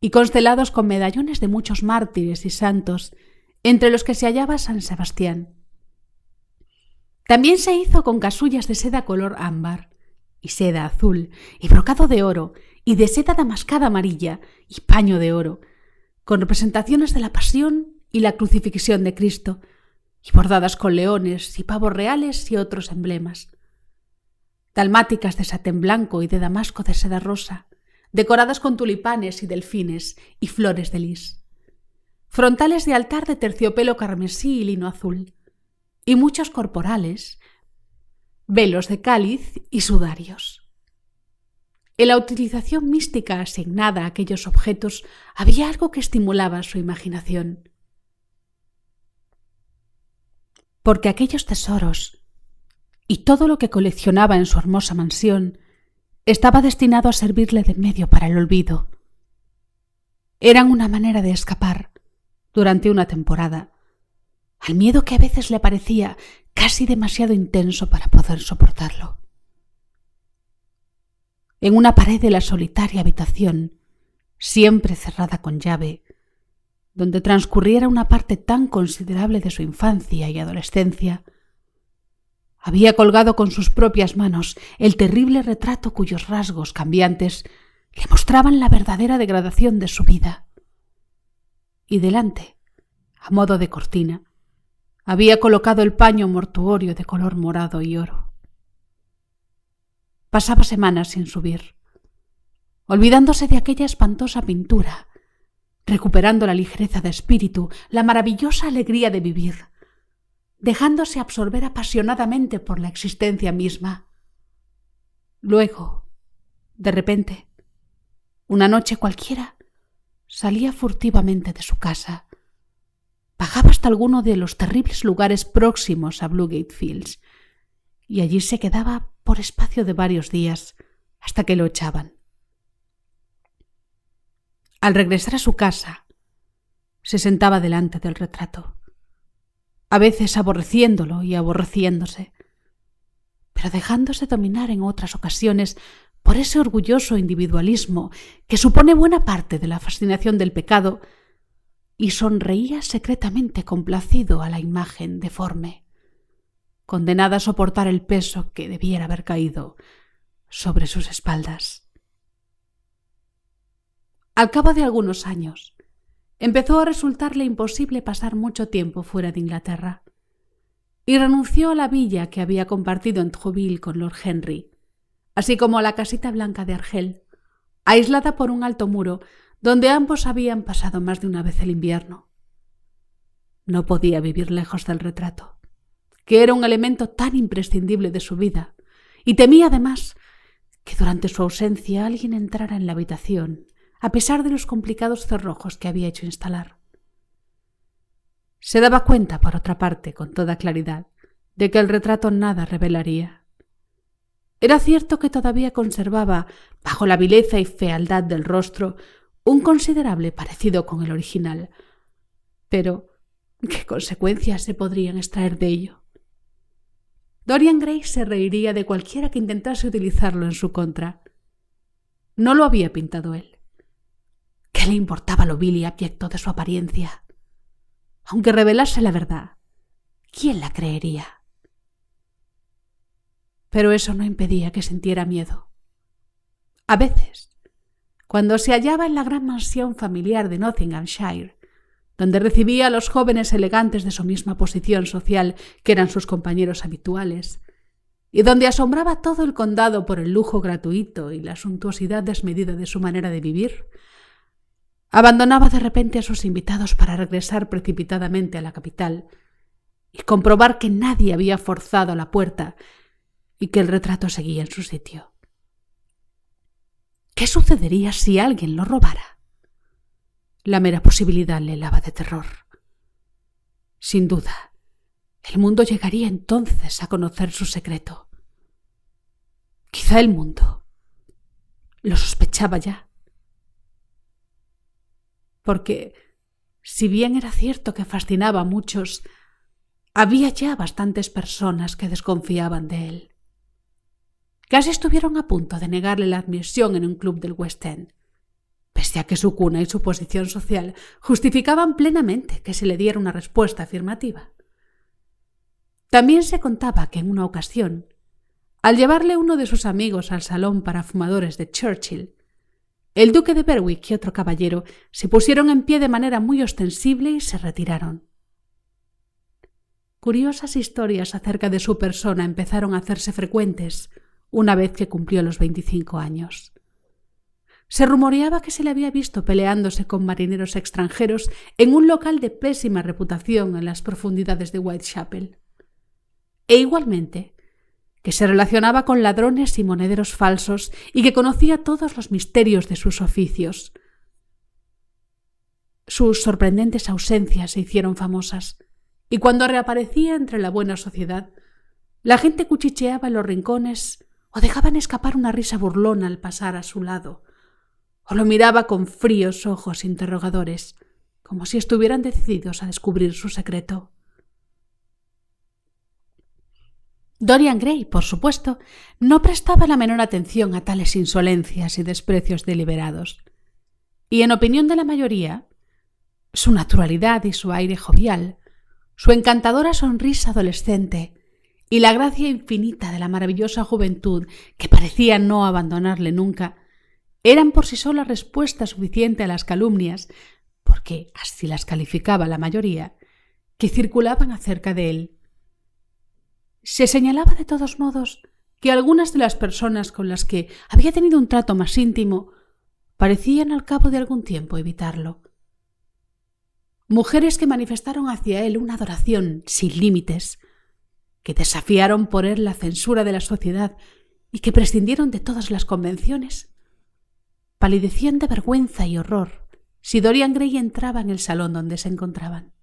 y constelados con medallones de muchos mártires y santos, entre los que se hallaba San Sebastián. También se hizo con casullas de seda color ámbar, y seda azul, y brocado de oro, y de seda damascada amarilla, y paño de oro, con representaciones de la Pasión y la Crucifixión de Cristo, y bordadas con leones y pavos reales y otros emblemas. Dalmáticas de satén blanco y de damasco de seda rosa, decoradas con tulipanes y delfines y flores de lis. Frontales de altar de terciopelo carmesí y lino azul, y muchos corporales, velos de cáliz y sudarios. En la utilización mística asignada a aquellos objetos había algo que estimulaba su imaginación. Porque aquellos tesoros y todo lo que coleccionaba en su hermosa mansión estaba destinado a servirle de medio para el olvido. Eran una manera de escapar, durante una temporada, al miedo que a veces le parecía casi demasiado intenso para poder soportarlo. En una pared de la solitaria habitación, siempre cerrada con llave, donde transcurriera una parte tan considerable de su infancia y adolescencia, había colgado con sus propias manos el terrible retrato cuyos rasgos cambiantes le mostraban la verdadera degradación de su vida. Y delante, a modo de cortina, había colocado el paño mortuorio de color morado y oro. Pasaba semanas sin subir, olvidándose de aquella espantosa pintura, recuperando la ligereza de espíritu, la maravillosa alegría de vivir, dejándose absorber apasionadamente por la existencia misma. Luego, de repente, una noche cualquiera, salía furtivamente de su casa, bajaba hasta alguno de los terribles lugares próximos a Bluegate Fields, y allí se quedaba por espacio de varios días, hasta que lo echaban. Al regresar a su casa, se sentaba delante del retrato, a veces aborreciéndolo y aborreciéndose, pero dejándose dominar en otras ocasiones por ese orgulloso individualismo que supone buena parte de la fascinación del pecado, y sonreía secretamente complacido a la imagen deforme, condenada a soportar el peso que debiera haber caído sobre sus espaldas. Al cabo de algunos años, empezó a resultarle imposible pasar mucho tiempo fuera de Inglaterra, y renunció a la villa que había compartido en Trouville con Lord Henry, así como a la casita blanca de Argel, aislada por un alto muro donde ambos habían pasado más de una vez el invierno. No podía vivir lejos del retrato, que era un elemento tan imprescindible de su vida, y temía además que durante su ausencia alguien entrara en la habitación, a pesar de los complicados cerrojos que había hecho instalar. Se daba cuenta, por otra parte, con toda claridad, de que el retrato nada revelaría. Era cierto que todavía conservaba, bajo la vileza y fealdad del rostro, un considerable parecido con el original. Pero, ¿qué consecuencias se podrían extraer de ello? Dorian Gray se reiría de cualquiera que intentase utilizarlo en su contra. No lo había pintado él. ¿Qué le importaba lo vil y abyecto de su apariencia? Aunque revelase la verdad, ¿quién la creería? Pero eso no impedía que sintiera miedo. A veces, cuando se hallaba en la gran mansión familiar de Nottinghamshire, donde recibía a los jóvenes elegantes de su misma posición social que eran sus compañeros habituales, y donde asombraba todo el condado por el lujo gratuito y la suntuosidad desmedida de su manera de vivir, abandonaba de repente a sus invitados para regresar precipitadamente a la capital y comprobar que nadie había forzado la puerta y que el retrato seguía en su sitio. ¿Qué sucedería si alguien lo robara? La mera posibilidad le helaba de terror. Sin duda, el mundo llegaría entonces a conocer su secreto. Quizá el mundo lo sospechaba ya. Porque, si bien era cierto que fascinaba a muchos, había ya bastantes personas que desconfiaban de él. Casi estuvieron a punto de negarle la admisión en un club del West End, pese a que su cuna y su posición social justificaban plenamente que se le diera una respuesta afirmativa. También se contaba que en una ocasión, al llevarle uno de sus amigos al salón para fumadores de Churchill, el duque de Berwick y otro caballero se pusieron en pie de manera muy ostensible y se retiraron. Curiosas historias acerca de su persona empezaron a hacerse frecuentes una vez que cumplió los 25 años. Se rumoreaba que se le había visto peleándose con marineros extranjeros en un local de pésima reputación en las profundidades de Whitechapel. E igualmente, que se relacionaba con ladrones y monederos falsos y que conocía todos los misterios de sus oficios. Sus sorprendentes ausencias se hicieron famosas, y cuando reaparecía entre la buena sociedad, la gente cuchicheaba en los rincones o dejaban escapar una risa burlona al pasar a su lado, o lo miraba con fríos ojos interrogadores, como si estuvieran decididos a descubrir su secreto. Dorian Gray, por supuesto, no prestaba la menor atención a tales insolencias y desprecios deliberados, y en opinión de la mayoría, su naturalidad y su aire jovial, su encantadora sonrisa adolescente y la gracia infinita de la maravillosa juventud que parecía no abandonarle nunca, eran por sí sola respuesta suficiente a las calumnias, porque así las calificaba la mayoría, que circulaban acerca de él. Se señalaba de todos modos que algunas de las personas con las que había tenido un trato más íntimo parecían al cabo de algún tiempo evitarlo. Mujeres que manifestaron hacia él una adoración sin límites, que desafiaron por él la censura de la sociedad y que prescindieron de todas las convenciones, palidecían de vergüenza y horror si Dorian Gray entraba en el salón donde se encontraban.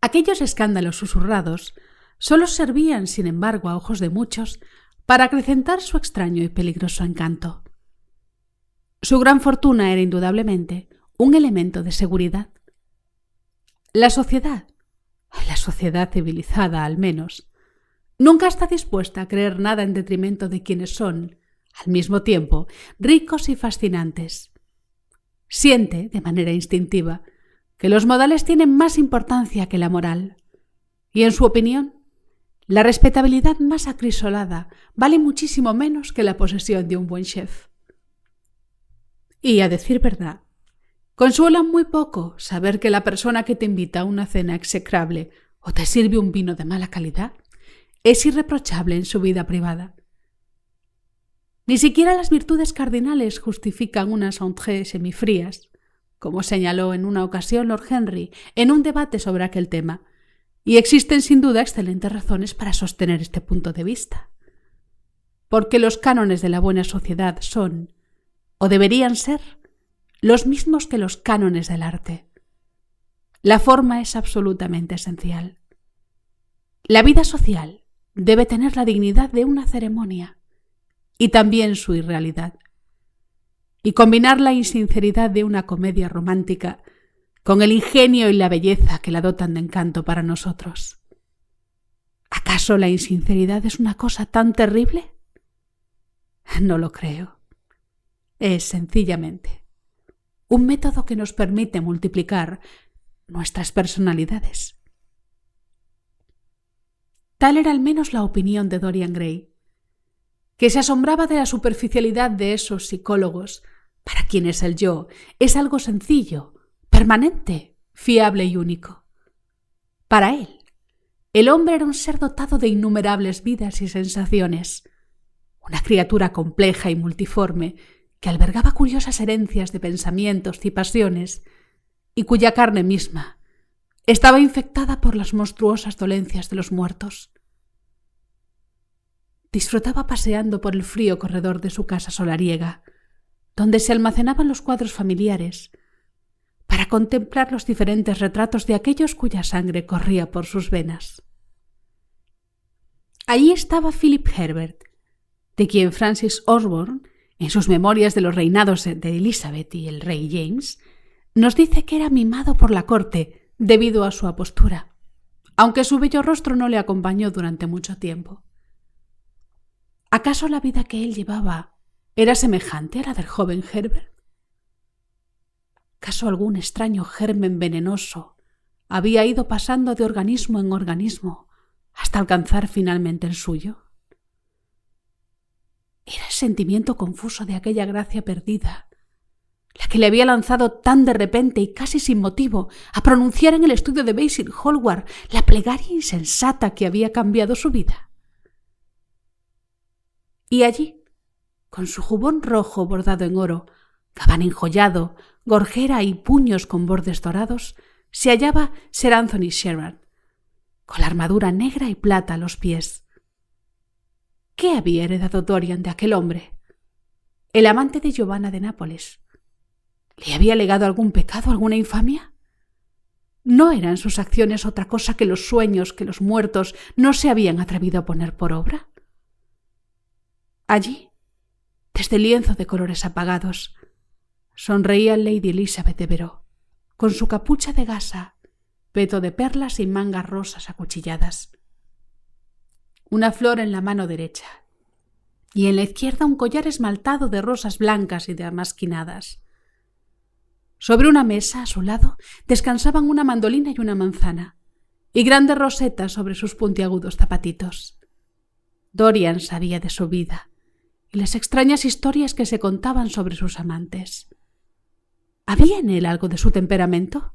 Aquellos escándalos susurrados solo servían, sin embargo, a ojos de muchos, para acrecentar su extraño y peligroso encanto. Su gran fortuna era indudablemente un elemento de seguridad. La sociedad civilizada al menos, nunca está dispuesta a creer nada en detrimento de quienes son, al mismo tiempo, ricos y fascinantes. Siente, de manera instintiva, que los modales tienen más importancia que la moral, y en su opinión, la respetabilidad más acrisolada vale muchísimo menos que la posesión de un buen chef. Y, a decir verdad, consuela muy poco saber que la persona que te invita a una cena execrable o te sirve un vino de mala calidad es irreprochable en su vida privada. Ni siquiera las virtudes cardinales justifican unas entrées semifrías, como señaló en una ocasión Lord Henry en un debate sobre aquel tema, y existen sin duda excelentes razones para sostener este punto de vista. Porque los cánones de la buena sociedad son, o deberían ser, los mismos que los cánones del arte. La forma es absolutamente esencial. La vida social debe tener la dignidad de una ceremonia y también su irrealidad, y combinar la insinceridad de una comedia romántica con el ingenio y la belleza que la dotan de encanto para nosotros. ¿Acaso la insinceridad es una cosa tan terrible? No lo creo. Es sencillamente un método que nos permite multiplicar nuestras personalidades. Tal era al menos la opinión de Dorian Gray, que se asombraba de la superficialidad de esos psicólogos para quienes el yo es algo sencillo, permanente, fiable y único. Para él, el hombre era un ser dotado de innumerables vidas y sensaciones, una criatura compleja y multiforme que albergaba curiosas herencias de pensamientos y pasiones y cuya carne misma estaba infectada por las monstruosas dolencias de los muertos. Disfrutaba paseando por el frío corredor de su casa solariega, donde se almacenaban los cuadros familiares, para contemplar los diferentes retratos de aquellos cuya sangre corría por sus venas. Allí estaba Philip Herbert, de quien Francis Osborne, en sus memorias de los reinados de Elizabeth y el rey James, nos dice que era mimado por la corte debido a su apostura, aunque su bello rostro no le acompañó durante mucho tiempo. ¿Acaso la vida que él llevaba era semejante a la del joven Herbert? ¿Acaso algún extraño germen venenoso había ido pasando de organismo en organismo hasta alcanzar finalmente el suyo? Era el sentimiento confuso de aquella gracia perdida, la que le había lanzado tan de repente y casi sin motivo a pronunciar en el estudio de Basil Hallward la plegaria insensata que había cambiado su vida. Y allí, con su jubón rojo bordado en oro, gabán enjollado, gorjera y puños con bordes dorados, se hallaba Sir Anthony Sherard, con la armadura negra y plata a los pies. ¿Qué había heredado Dorian de aquel hombre? El amante de Giovanna de Nápoles. ¿Le había legado algún pecado, alguna infamia? ¿No eran sus acciones otra cosa que los sueños que los muertos no se habían atrevido a poner por obra? Allí, desde el lienzo de colores apagados, sonreía Lady Elizabeth de Veró, con su capucha de gasa, peto de perlas y mangas rosas acuchilladas. Una flor en la mano derecha, y en la izquierda un collar esmaltado de rosas blancas y damasquinadas. Sobre una mesa, a su lado, descansaban una mandolina y una manzana, y grandes rosetas sobre sus puntiagudos zapatitos. Dorian sabía de su vida y las extrañas historias que se contaban sobre sus amantes. ¿Había en él algo de su temperamento?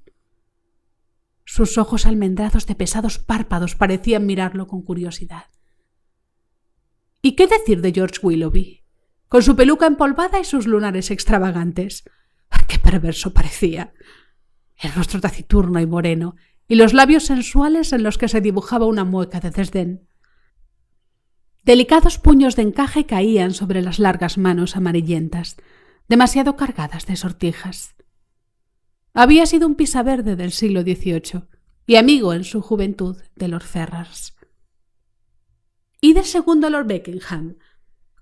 Sus ojos almendrados de pesados párpados parecían mirarlo con curiosidad. ¿Y qué decir de George Willoughby, con su peluca empolvada y sus lunares extravagantes? ¡Qué perverso parecía! El rostro taciturno y moreno, y los labios sensuales en los que se dibujaba una mueca de desdén. Delicados puños de encaje caían sobre las largas manos amarillentas, demasiado cargadas de sortijas. Había sido un pisaverde del siglo XVIII y amigo en su juventud de Lord Ferrars. Y del segundo Lord Beckenham,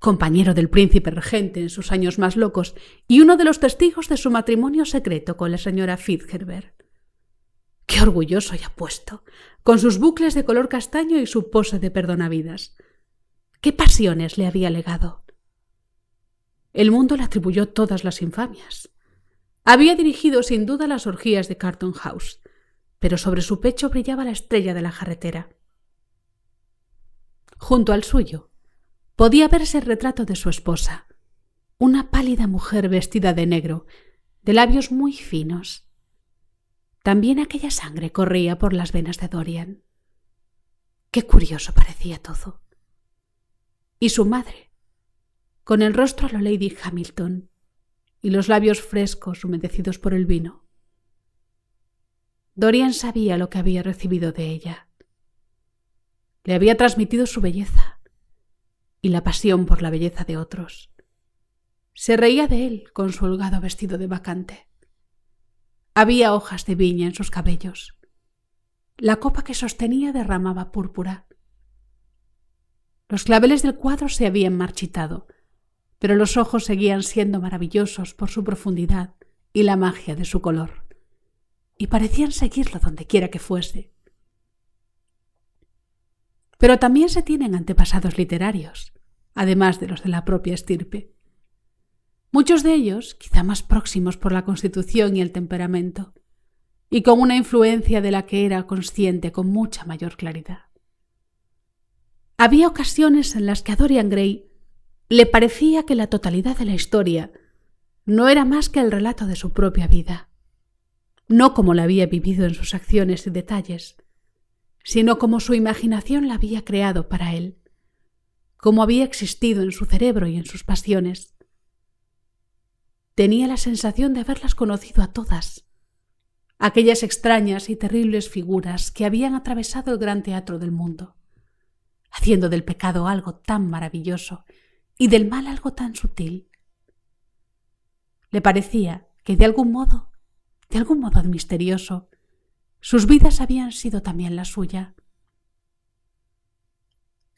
compañero del príncipe regente en sus años más locos y uno de los testigos de su matrimonio secreto con la señora Fitzherbert. Qué orgulloso y apuesto, con sus bucles de color castaño y su pose de perdonavidas. ¿Qué pasiones le había legado? El mundo le atribuyó todas las infamias. Había dirigido sin duda las orgías de Carlton House, pero sobre su pecho brillaba la estrella de la jarretera. Junto al suyo podía verse el retrato de su esposa, una pálida mujer vestida de negro, de labios muy finos. También aquella sangre corría por las venas de Dorian. Qué curioso parecía todo. Y su madre, con el rostro a lo Lady Hamilton y los labios frescos humedecidos por el vino. Dorian sabía lo que había recibido de ella. Le había transmitido su belleza y la pasión por la belleza de otros. Se reía de él con su holgado vestido de bacante. Había hojas de viña en sus cabellos. La copa que sostenía derramaba púrpura. Los claveles del cuadro se habían marchitado, pero los ojos seguían siendo maravillosos por su profundidad y la magia de su color, y parecían seguirlo donde quiera que fuese. Pero también se tienen antepasados literarios, además de los de la propia estirpe. Muchos de ellos, quizá más próximos por la constitución y el temperamento, y con una influencia de la que era consciente con mucha mayor claridad. Había ocasiones en las que a Dorian Gray le parecía que la totalidad de la historia no era más que el relato de su propia vida, no como la había vivido en sus acciones y detalles, sino como su imaginación la había creado para él, como había existido en su cerebro y en sus pasiones. Tenía la sensación de haberlas conocido a todas, aquellas extrañas y terribles figuras que habían atravesado el gran teatro del mundo, haciendo del pecado algo tan maravilloso y del mal algo tan sutil. Le parecía que de algún modo misterioso, sus vidas habían sido también la suya.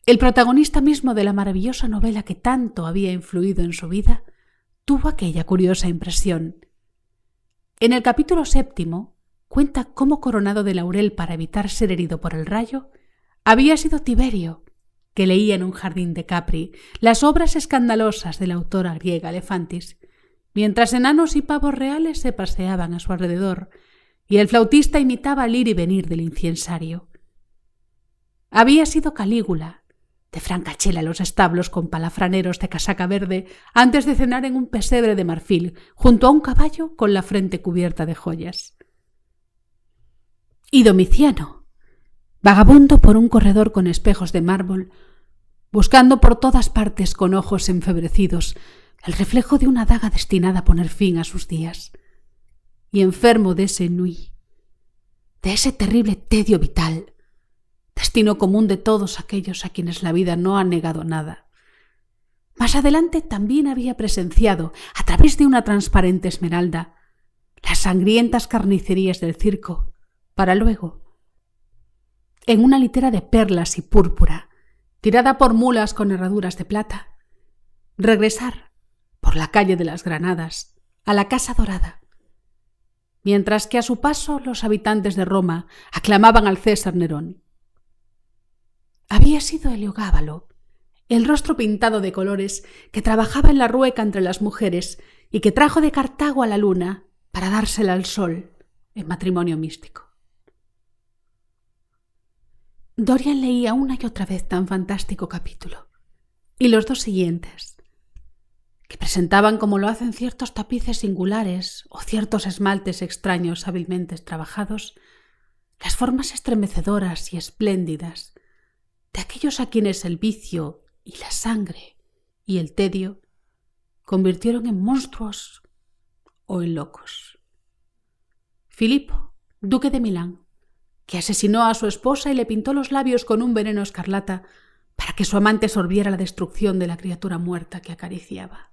El protagonista mismo de la maravillosa novela que tanto había influido en su vida tuvo aquella curiosa impresión. En el capítulo 7 cuenta cómo, coronado de laurel para evitar ser herido por el rayo, había sido Tiberio, que leía en un jardín de Capri las obras escandalosas de la autora griega Alefantis, mientras enanos y pavos reales se paseaban a su alrededor y el flautista imitaba el ir y venir del inciensario. Había sido Calígula, de Francachela en los establos con palafraneros de casaca verde, antes de cenar en un pesebre de marfil junto a un caballo con la frente cubierta de joyas. Y Domiciano, vagabundo por un corredor con espejos de mármol, buscando por todas partes con ojos enfebrecidos el reflejo de una daga destinada a poner fin a sus días, y enfermo de ese ennui, de ese terrible tedio vital, destino común de todos aquellos a quienes la vida no ha negado nada. Más adelante también había presenciado, a través de una transparente esmeralda, las sangrientas carnicerías del circo, para luego, en una litera de perlas y púrpura, tirada por mulas con herraduras de plata, regresar por la calle de las Granadas a la Casa Dorada, mientras que a su paso los habitantes de Roma aclamaban al César Nerón. Había sido Heliogábalo, el rostro pintado de colores que trabajaba en la rueca entre las mujeres y que trajo de Cartago a la luna para dársela al sol en matrimonio místico. Dorian leía una y otra vez tan fantástico capítulo, y los dos siguientes, que presentaban, como lo hacen ciertos tapices singulares o ciertos esmaltes extraños hábilmente trabajados, las formas estremecedoras y espléndidas de aquellos a quienes el vicio y la sangre y el tedio convirtieron en monstruos o en locos. Filipo, duque de Milán, que asesinó a su esposa y le pintó los labios con un veneno escarlata para que su amante sorbiera la destrucción de la criatura muerta que acariciaba.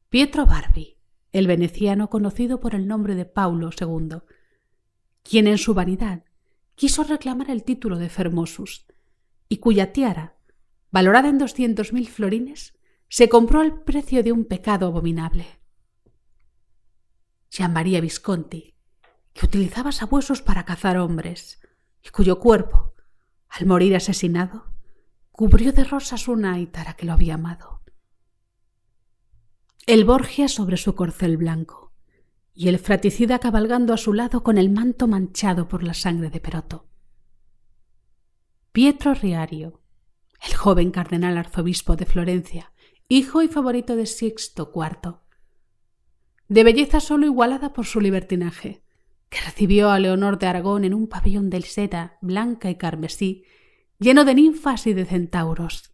Pietro Barbi, el veneciano conocido por el nombre de Paulo II, quien en su vanidad quiso reclamar el título de Fermosus y cuya tiara, valorada en 200.000 florines, se compró al precio de un pecado abominable. Gianmaria Visconti, que utilizaba sabuesos para cazar hombres y cuyo cuerpo, al morir asesinado, cubrió de rosas una aitara que lo había amado. El Borgia sobre su corcel blanco y el fratricida cabalgando a su lado con el manto manchado por la sangre de Peroto. Pietro Riario, el joven cardenal arzobispo de Florencia, hijo y favorito de Sixto IV, de belleza solo igualada por su libertinaje, que recibió a Leonor de Aragón en un pabellón de seda blanca y carmesí, lleno de ninfas y de centauros,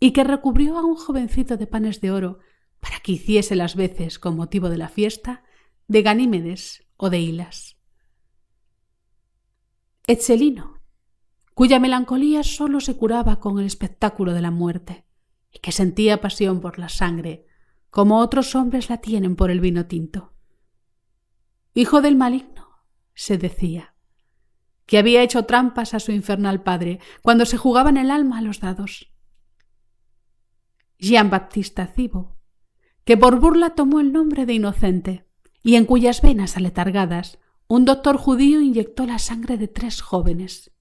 y que recubrió a un jovencito de panes de oro para que hiciese las veces, con motivo de la fiesta, de Ganímedes o de Hilas. Etzelino, cuya melancolía sólo se curaba con el espectáculo de la muerte, y que sentía pasión por la sangre, como otros hombres la tienen por el vino tinto. Hijo del maligno, se decía, que había hecho trampas a su infernal padre cuando se jugaban el alma a los dados. Jean Baptista Cibo, que por burla tomó el nombre de inocente, y en cuyas venas aletargadas un doctor judío inyectó la sangre de 3 jóvenes.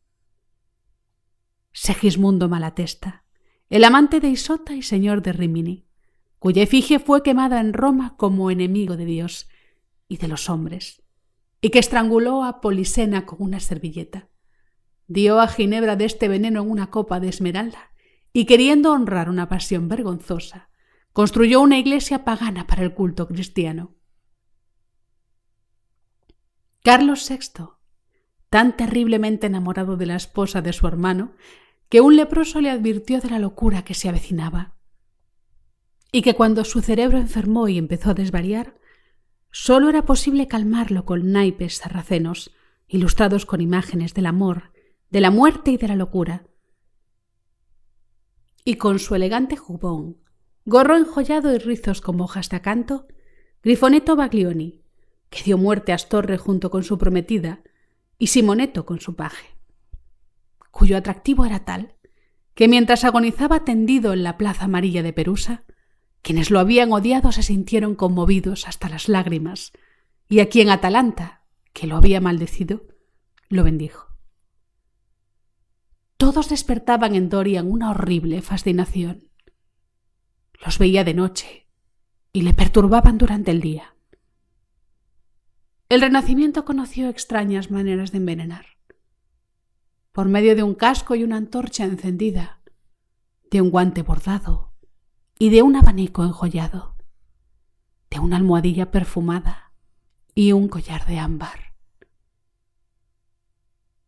Segismundo Malatesta, el amante de Isota y señor de Rimini, cuya efigie fue quemada en Roma como enemigo de Dios y de los hombres, y que estranguló a Polisena con una servilleta. Dio a Ginebra de este veneno en una copa de esmeralda, y queriendo honrar una pasión vergonzosa, construyó una iglesia pagana para el culto cristiano. Carlos VI, tan terriblemente enamorado de la esposa de su hermano, que un leproso le advirtió de la locura que se avecinaba, y que cuando su cerebro enfermó y empezó a desvariar, sólo era posible calmarlo con naipes sarracenos, ilustrados con imágenes del amor, de la muerte y de la locura. Y con su elegante jubón, gorro enjollado y rizos como hojas de acanto, Grifonetto Baglioni, que dio muerte a Astorre junto con su prometida, y Simonetto con su paje, cuyo atractivo era tal que mientras agonizaba tendido en la plaza amarilla de Perusa, quienes lo habían odiado se sintieron conmovidos hasta las lágrimas, y a quien Atalanta, que lo había maldecido, lo bendijo. Todos despertaban en Dorian una horrible fascinación. Los veía de noche y le perturbaban durante el día. El Renacimiento conoció extrañas maneras de envenenar. Por medio de un casco y una antorcha encendida, de un guante bordado y de un abanico enjollado, de una almohadilla perfumada y un collar de ámbar.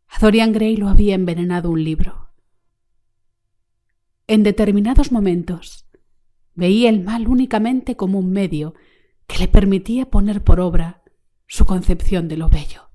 A Dorian Gray lo había envenenado un libro. En determinados momentos veía el mal únicamente como un medio que le permitía poner por obra su concepción de lo bello.